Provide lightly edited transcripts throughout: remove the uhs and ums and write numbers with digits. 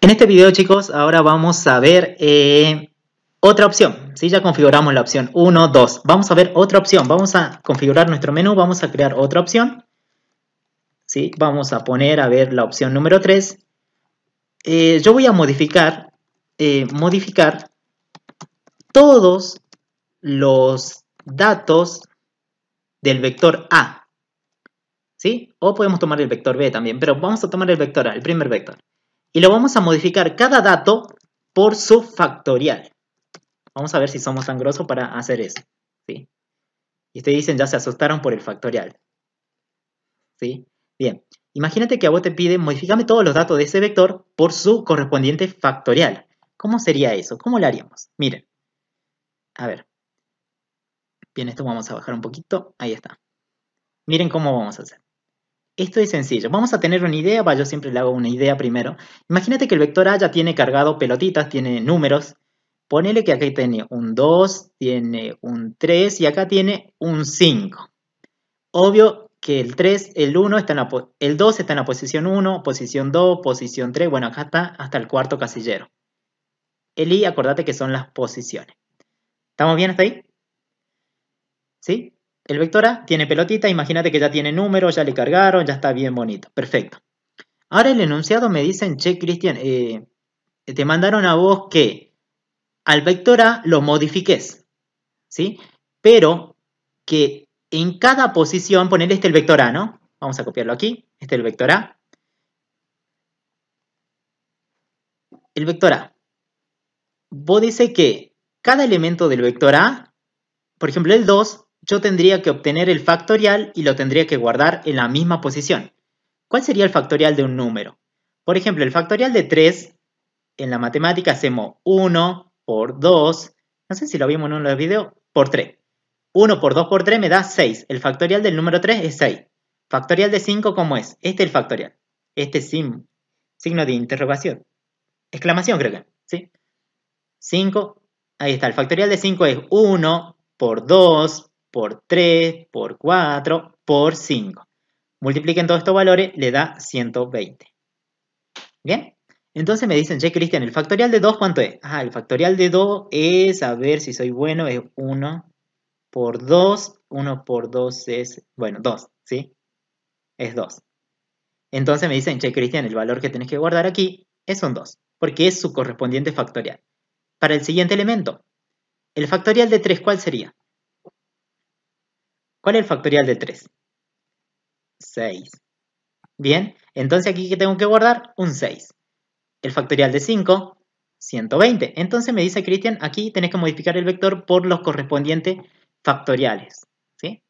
En este video, chicos, ahora vamos a ver otra opción. ¿Sí? Ya configuramos la opción 1, 2. Vamos a ver otra opción. Vamos a configurar nuestro menú. Vamos a crear otra opción. ¿Sí? Vamos a poner a ver la opción número 3. Yo voy a modificar todos los datos del vector A. ¿Sí? O podemos tomar el vector B también, pero vamos a tomar el vector A, el primer vector. Y lo vamos a modificar cada dato por su factorial. Vamos a ver si somos tan grosos para hacer eso. ¿Sí? Y ustedes dicen, ya se asustaron por el factorial. ¿Sí? Bien. Imagínate que a vos te pide, modifícame todos los datos de ese vector por su correspondiente factorial. ¿Cómo sería eso? ¿Cómo lo haríamos? Miren. A ver. Bien, esto vamos a bajar un poquito. Ahí está. Miren cómo vamos a hacer. Esto es sencillo. Vamos a tener una idea. Yo siempre le hago una idea primero. Imagínate que el vector A ya tiene cargado pelotitas, tiene números. Ponele que aquí tiene un 2, tiene un 3 y acá tiene un 5. Obvio que el 3, el 1 está en el 2 está en la posición 1, posición 2, posición 3. Bueno, acá está hasta el cuarto casillero. El I, acordate que son las posiciones. ¿Estamos bien hasta ahí? ¿Sí? El vector A tiene pelotita, imagínate que ya tiene números, ya le cargaron, ya está bien bonito. Perfecto. Ahora el enunciado me dicen, che, Cristian, te mandaron a vos que al vector A lo modifiques, ¿sí? Pero que en cada posición, ponerle el vector A, ¿no? Vamos a copiarlo aquí, este es el vector A. El vector A. Vos dice que cada elemento del vector A, por ejemplo el 2, yo tendría que obtener el factorial y lo tendría que guardar en la misma posición. ¿Cuál sería el factorial de un número? Por ejemplo, el factorial de 3, en la matemática hacemos 1 por 2, no sé si lo vimos en uno de los videos, por 3. 1 por 2 por 3 me da 6. El factorial del número 3 es 6. Factorial de 5, ¿cómo es? Este es el factorial. Este es signo de interrogación. Exclamación, creo que. ¿Sí? 5. Ahí está. El factorial de 5 es 1 por 2 por 3 por 4 por 5. Multipliquen todos estos valores, le da 120. ¿Bien? Entonces me dicen, che, Cristian, ¿el factorial de 2 cuánto es? El factorial de 2 es, a ver si soy bueno, es 1 por 2. 1 por 2 es, bueno, 2, ¿sí? Es 2. Entonces me dicen, che, Cristian, el valor que tenés que guardar aquí es un 2, porque es su correspondiente factorial. Para el siguiente elemento, el factorial de 3, ¿cuál sería? ¿Cuál es el factorial de 3? 6. Bien, entonces aquí que tengo que guardar un 6. El factorial de 5, 120. Entonces me dice Cristian, aquí tenés que modificar el vector por los correspondientes factoriales. ¿Sí?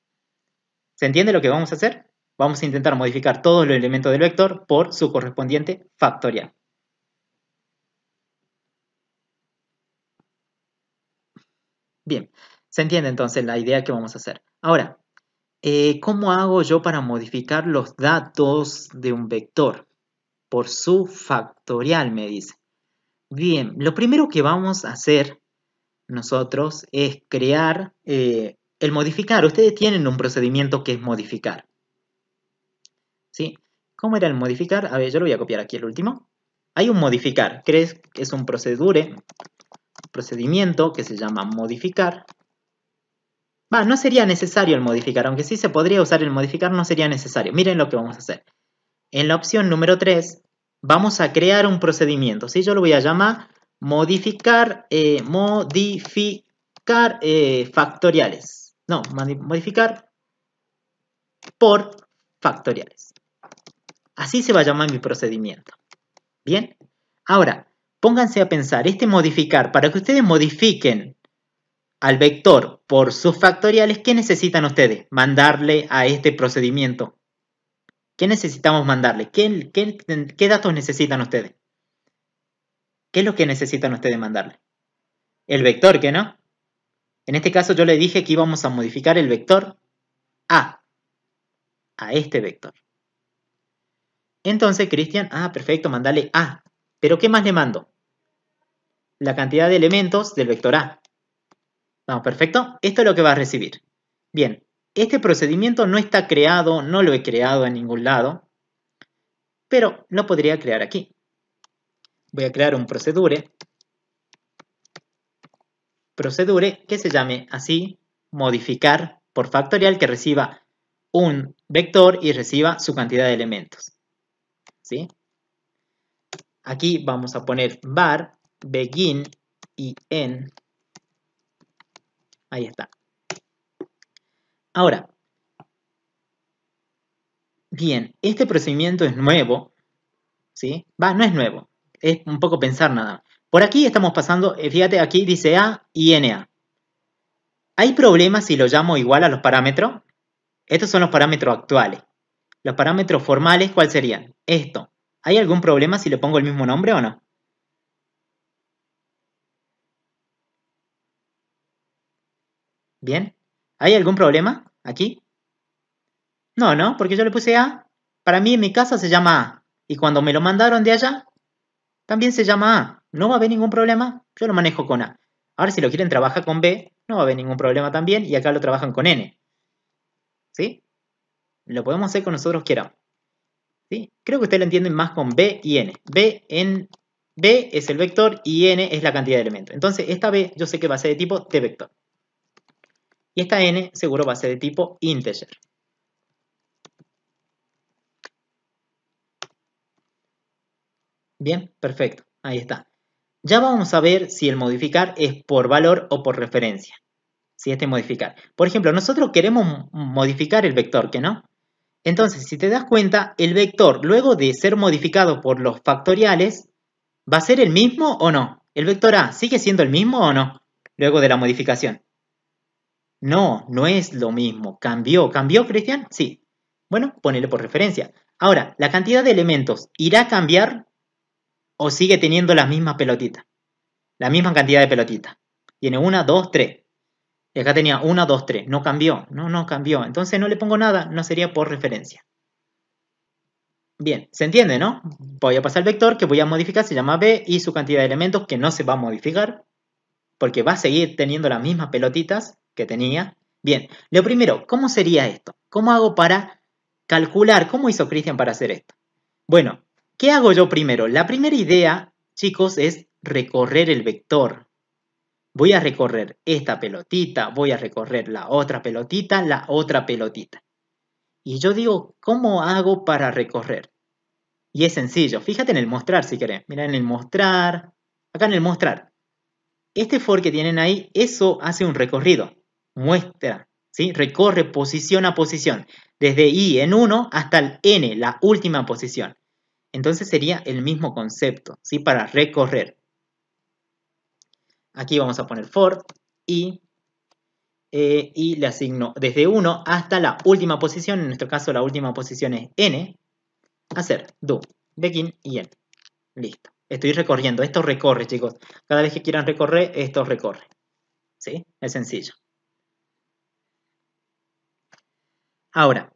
¿Se entiende lo que vamos a hacer? Vamos a intentar modificar todos los elementos del vector por su correspondiente factorial. Bien, se entiende entonces la idea que vamos a hacer. Ahora, ¿cómo hago yo para modificar los datos de un vector? Por su factorial, me dice. Bien, lo primero que vamos a hacer nosotros es crear el modificar. Ustedes tienen un procedimiento que es modificar. ¿Sí? ¿Cómo era el modificar? A ver, yo lo voy a copiar aquí el último. Hay un modificar, que es un procedimiento que se llama modificar. No sería necesario el modificar, aunque sí se podría usar el modificar, no sería necesario. Miren lo que vamos a hacer. En la opción número 3 vamos a crear un procedimiento, ¿sí? Yo lo voy a llamar modificar factoriales. No, modificar por factoriales. Así se va a llamar mi procedimiento. ¿Bien? Ahora, pónganse a pensar, este modificar, para que ustedes modifiquen al vector por sus factoriales, ¿qué necesitan ustedes? Mandarle a este procedimiento. ¿Qué necesitamos mandarle? ¿Qué datos necesitan ustedes? ¿Qué es lo que necesitan ustedes mandarle? El vector, ¿qué no? En este caso yo le dije que íbamos a modificar el vector A este vector. Entonces, Cristian, perfecto, mandale A. ¿Pero qué más le mando? La cantidad de elementos del vector A. Vamos, perfecto. Esto es lo que va a recibir. Bien, este procedimiento no está creado, no lo he creado en ningún lado, pero lo podría crear aquí. voy a crear un procedure que se llame así, modificar por factorial, que reciba un vector y reciba su cantidad de elementos. ¿Sí? Aquí vamos a poner var begin y end. Ahí está. Ahora, bien, este procedimiento es nuevo, ¿sí? No es nuevo, es un poco pensar nada. Por aquí estamos pasando, fíjate, aquí dice A y NA. ¿Hay problemas si lo llamo igual a los parámetros? Estos son los parámetros actuales. Los parámetros formales, ¿cuáles serían? Esto. ¿Hay algún problema si le pongo el mismo nombre o no? ¿Bien? ¿Hay algún problema aquí? No, ¿no? Porque yo le puse A. Para mí en mi casa se llama A. Y cuando me lo mandaron de allá, también se llama A. No va a haber ningún problema. Yo lo manejo con A. Ahora si lo quieren trabajar con B, no va a haber ningún problema también. Y acá lo trabajan con N. ¿Sí? Lo podemos hacer con nosotros quieramos. ¿Sí? Creo que ustedes lo entienden más con B y N. B es el vector y N es la cantidad de elementos. Entonces esta B yo sé que va a ser de tipo T vector. Y esta N seguro va a ser de tipo integer. Bien, perfecto. Ahí está. Ya vamos a ver si el modificar es por valor o por referencia. Si este modificar. Por ejemplo, nosotros queremos modificar el vector, ¿que no? Entonces, si te das cuenta, el vector, luego de ser modificado por los factoriales, ¿va a ser el mismo o no? ¿El vector A sigue siendo el mismo o no? Luego de la modificación. No, no es lo mismo. ¿Cambió? ¿Cambió, Cristian? Sí. Bueno, ponele por referencia. Ahora, ¿la cantidad de elementos irá a cambiar o sigue teniendo la misma pelotita? La misma cantidad de pelotitas. Tiene 1, 2, 3. Y acá tenía 1, 2, 3. No cambió. No cambió. Entonces no le pongo nada. No sería por referencia. Bien, se entiende, ¿no? Voy a pasar el vector que voy a modificar. Se llama B y su cantidad de elementos que no se va a modificar. Porque va a seguir teniendo las mismas pelotitas que tenía. Bien, lo primero, ¿cómo sería esto? ¿Cómo hago para calcular? ¿Cómo hizo Cristian para hacer esto? Bueno, ¿qué hago yo primero? La primera idea, chicos, es recorrer el vector. Voy a recorrer esta pelotita, voy a recorrer la otra pelotita, la otra pelotita. Y yo digo, ¿cómo hago para recorrer? Y es sencillo, fíjate en el mostrar si querés. Mira en el mostrar, acá en el mostrar. Este for que tienen ahí, eso hace un recorrido. Muestra, ¿sí? Recorre posición a posición. Desde I en 1 hasta el N, la última posición. Entonces sería el mismo concepto, ¿sí? Para recorrer. Aquí vamos a poner for y le asigno desde 1 hasta la última posición. En nuestro caso la última posición es N. Hacer do, begin y end. Listo. Estoy recorriendo. Esto recorre, chicos. Cada vez que quieran recorrer, esto recorre. ¿Sí? Es sencillo. Ahora,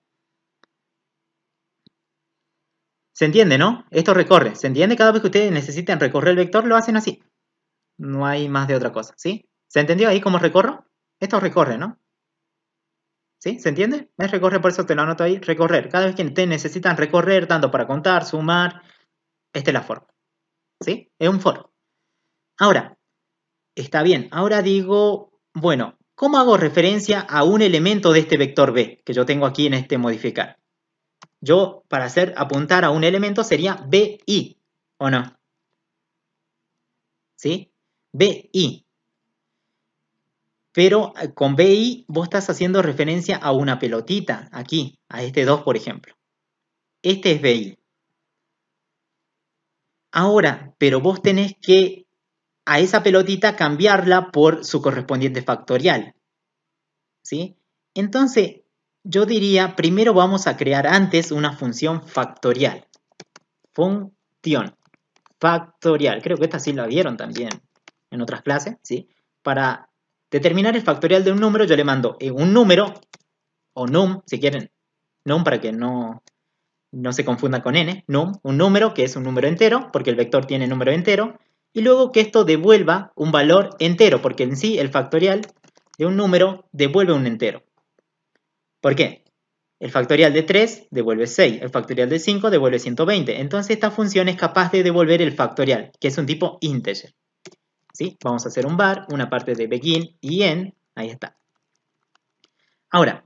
¿se entiende, no? Esto recorre. ¿Se entiende? Cada vez que ustedes necesiten recorrer el vector, lo hacen así. No hay más de otra cosa, ¿sí? ¿Se entendió ahí cómo recorro? Esto recorre, ¿no? ¿Sí? ¿Se entiende? Es recorrer, por eso te lo anoto ahí. Recorrer. Cada vez que ustedes necesitan recorrer, tanto para contar, sumar, esta es la forma. ¿Sí? Es un for. Ahora, está bien. Ahora digo, bueno, ¿cómo hago referencia a un elemento de este vector B que yo tengo aquí en este modificar? Yo, para hacer apuntar a un elemento, sería BI, ¿o no? ¿Sí? BI. Pero con BI vos estás haciendo referencia a una pelotita, aquí, a este 2, por ejemplo. Este es BI. Ahora, pero vos tenés que a esa pelotita cambiarla por su correspondiente factorial. ¿Sí? Entonces, yo diría, primero vamos a crear antes una función factorial. Función factorial. Creo que esta sí la vieron también en otras clases, ¿sí? Para determinar el factorial de un número, yo le mando un número, o num, si quieren, num para que no se confunda con n, num, un número que es un número entero, porque el vector tiene número entero, y luego que esto devuelva un valor entero, porque en sí el factorial de un número devuelve un entero. ¿Por qué? El factorial de 3 devuelve 6, el factorial de 5 devuelve 120. Entonces esta función es capaz de devolver el factorial, que es un tipo integer. ¿Sí? Vamos a hacer un var, una parte de begin y end, ahí está. Ahora,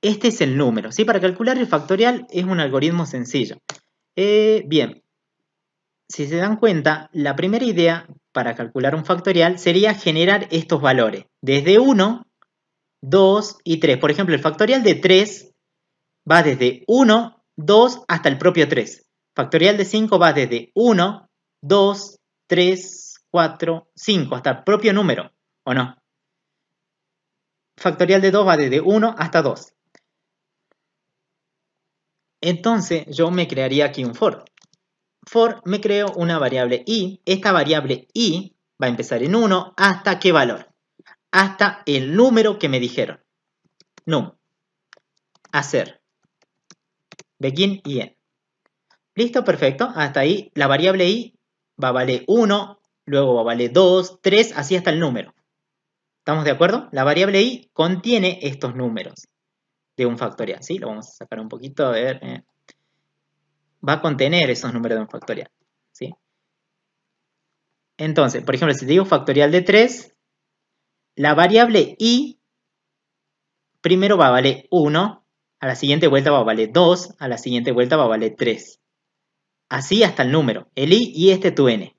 este es el número, ¿sí? Para calcular el factorial es un algoritmo sencillo. Bien, si se dan cuenta, la primera idea para calcular un factorial sería generar estos valores, desde 1, 2 y 3. Por ejemplo, el factorial de 3 va desde 1, 2 hasta el propio 3. Factorial de 5 va desde 1, 2, 3, 4, 5, hasta el propio número, ¿o no? Factorial de 2 va desde 1 hasta 2. Entonces yo me crearía aquí un for. For me creo una variable i. Esta variable i va a empezar en 1 hasta ¿qué valor? Hasta el número que me dijeron. Num. Hacer. Begin y end. Listo, perfecto. Hasta ahí la variable i va a valer 1, luego va a valer 2, 3, así hasta el número. ¿Estamos de acuerdo? La variable i contiene estos números de un factorial. ¿Sí? Lo vamos a sacar un poquito, a ver. Va a contener esos números de un factorial. ¿Sí? Entonces, por ejemplo, si te digo factorial de 3, la variable i primero va a valer 1, a la siguiente vuelta va a valer 2, a la siguiente vuelta va a valer 3. Así hasta el número. El i y este tu n.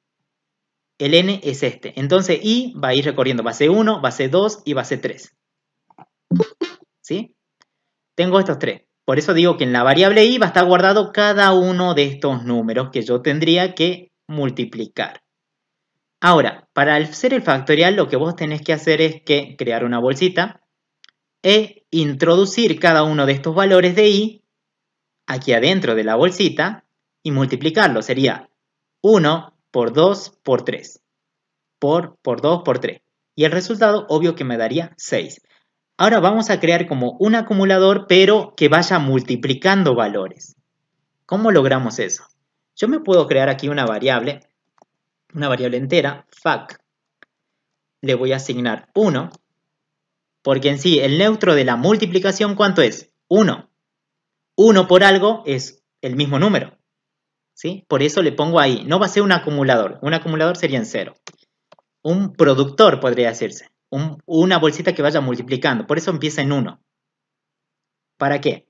El n es este. Entonces i va a ir recorriendo base 1, base 2 y base 3. ¿Sí? Tengo estos tres. Por eso digo que en la variable i va a estar guardado cada uno de estos números que yo tendría que multiplicar. Ahora, para hacer el factorial lo que vos tenés que hacer es que crear una bolsita e introducir cada uno de estos valores de i aquí adentro de la bolsita y multiplicarlo. Sería 1 por 2 por 3. Por 2 por 3. Y el resultado, obvio que me daría 6. Ahora vamos a crear como un acumulador, pero que vaya multiplicando valores. ¿Cómo logramos eso? Yo me puedo crear aquí una variable entera, fac. Le voy a asignar 1, porque en sí el neutro de la multiplicación, ¿cuánto es? 1. 1 por algo es el mismo número. ¿Sí? Por eso le pongo ahí. No va a ser un acumulador. Un acumulador sería en 0. Un productor podría decirse. Una bolsita que vaya multiplicando. Por eso empieza en 1. ¿Para qué?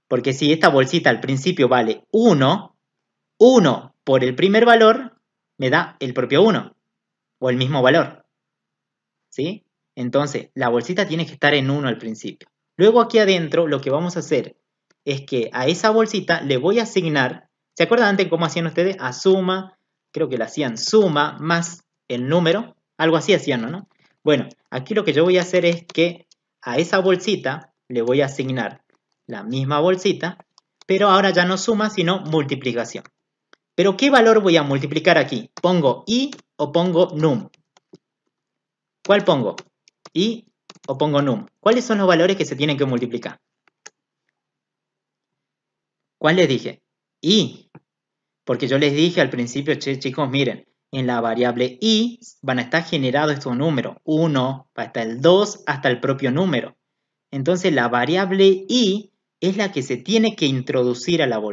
Porque si esta bolsita al principio vale 1, 1 por el primer valor me da el propio 1. O el mismo valor. ¿Sí? Entonces, la bolsita tiene que estar en 1 al principio. Luego aquí adentro lo que vamos a hacer es que a esa bolsita le voy a asignar, ¿se acuerdan antes cómo hacían ustedes? A suma, creo que la hacían suma más el número, algo así hacían, ¿no? Bueno, aquí lo que yo voy a hacer es que a esa bolsita le voy a asignar la misma bolsita, pero ahora ya no suma, sino multiplicación. ¿Pero qué valor voy a multiplicar aquí? ¿Pongo i o pongo num? ¿Cuál pongo? ¿I o pongo num? ¿Cuáles son los valores que se tienen que multiplicar? ¿Cuál les dije? I. Porque yo les dije al principio, che, chicos, miren, en la variable i van a estar generados estos números. 1 hasta el 2 hasta el propio número. Entonces la variable i es la que se tiene que introducir a la bolsa.